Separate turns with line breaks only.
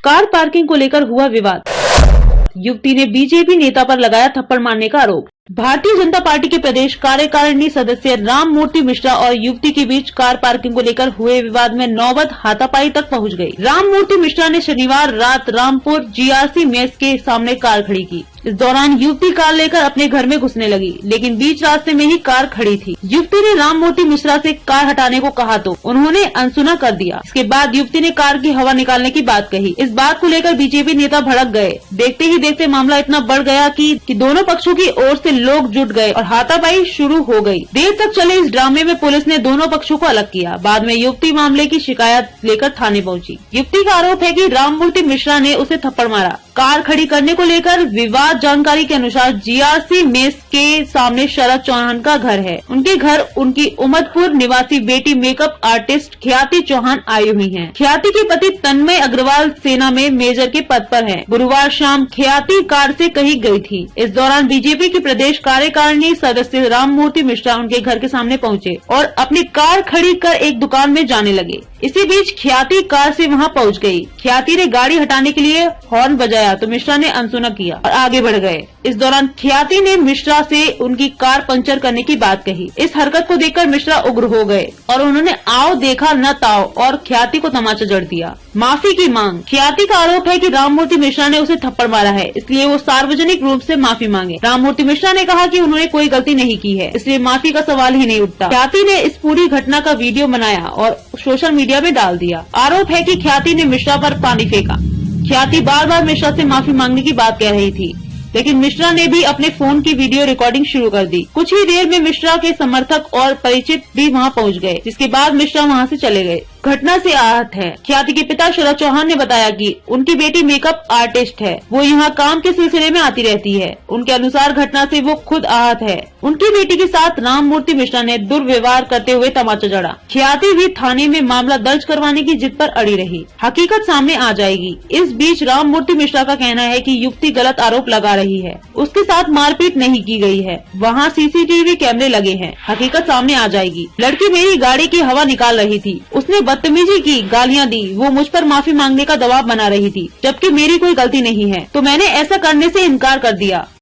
Car parking को लेकर हुआ विवाद। युवती ने बीजेपी नेता पर लगाया थप्पड़ मारने का आरोप। भारतीय जनता पार्टी के प्रदेश कार्यकारिणी सदस्य राम मूर्ति मिश्रा और युवती के बीच कार पार्किंग को लेकर हुए विवाद में नौबत हाथापाई तक पहुंच गई। राम मूर्ति मिश्रा ने शनिवार रात रामपुर जीआरसी मेस के सामने कार खड़ी की। इस दौरान युवती कार लेकर अपने घर में घुसने लगी, लेकिन बीच रास्ते में ही कार खड़ी थी। युवती ने राम मूर्ति मिश्रा से कार हटाने को कहा तो उन्होंने अनसुना कर दिया। इसके बाद युवती ने कार की हवा निकालने की बात कही। इस बात को लेकर बीजेपी नेता भड़क गए। देखते ही देखते मामला इतना बढ़ गया कि दोनों पक्षों की ओर से लोग जुट गए और हाथापाई शुरू हो गई। देर तक चले इस ड्रामे में पुलिस ने दोनों पक्षों को अलग किया। बाद में युवती मामले की शिकायत लेकर थाने पहुंची। युवती का आरोप है कि राम मूर्ति मिश्रा ने उसे थप्पड़ मारा। कार खड़ी करने को लेकर विवाद। जानकारी के अनुसार जीआरसी मेस के सामने शरद चौहान का घर है। उनके घर उनकी उमदपुर निवासी बेटी मेकअप आर्टिस्ट ख्याति चौहान आई हुई हैं। ख्याति के पति तन्मय अग्रवाल सेना में मेजर के पद पर हैं। गुरुवार शाम ख्याति कार से कहीं गई थी। इस दौरान बीजेपी के प्रदेश कार्यकारिणी सदस्य राम मूर्ति मिश्रा उनके घर के सामने पहुंचे और अपनी कार खड़ी कर एक दुकान में जाने लगे। इसी बीच ख्याति कार से वहां पहुंच गई। ख्याति ने गाड़ी हटाने के लिए हॉर्न बजाया तो मिश्रा ने अनसुना किया और आगे बढ़ गए। इस दौरान ख्याति ने मिश्रा से उनकी कार पंचर करने की बात कही। इस हरकत को देखकर मिश्रा उग्र हो गए और उन्होंने आओ देखा न ताओ और ख्याति को तमाचा जड़ दिया। माफी की मांग। ख्याति का आरोप है कि राममूर्ति मिश्रा ने उसे थप्पड़ मारा है, इसलिए वो सार्वजनिक रूप से माफी मांगे। राममूर्ति मिश्रा ने कहा कि उन्होंने कोई गलती नहीं की है, इसलिए माफी का सवाल ही नहीं उठता। ख्याति ने इस पूरी घटना का वीडियो बनाया और सोशल मीडिया में डाल दिया। आरोप है कि ख्याति ने मिश्रा पर पानी फेंका। ख्याति बार बार मिश्रा से माफी मांगने की बात कह रही थी, लेकिन मिश्रा ने भी अपने फोन की वीडियो रिकॉर्डिंग शुरू कर दी। कुछ ही देर में मिश्रा के समर्थक और परिचित भी वहां पहुंच गए, जिसके बाद मिश्रा वहां से चले गए। घटना से आहत है। ख्याति के पिता शरद चौहान ने बताया कि उनकी बेटी मेकअप आर्टिस्ट है, वो यहाँ काम के सिलसिले में आती रहती है। उनके अनुसार घटना से वो खुद आहत है। उनकी बेटी के साथ राम मूर्ति मिश्रा ने दुर्व्यवहार करते हुए तमाचा जड़ा। ख्याति भी थाने में मामला दर्ज करवाने की जिद पर अड़ी रही। हकीकत सामने आ जाएगी। इस बीच राम मूर्ति मिश्रा का कहना है कि युवती गलत आरोप लगा रही है, उसके साथ मारपीट नहीं की गई है, वहाँ सीसीटीवी कैमरे लगे हैं। हकीकत सामने आ जाएगी। लड़की मेरी गाड़ी की हवा निकाल रही थी, उसने बदतमीजी की, गालियाँ दी, वो मुझ पर माफी मांगने का दबाव बना रही थी, जबकि मेरी कोई गलती नहीं है, तो मैंने ऐसा करने से इनकार कर दिया।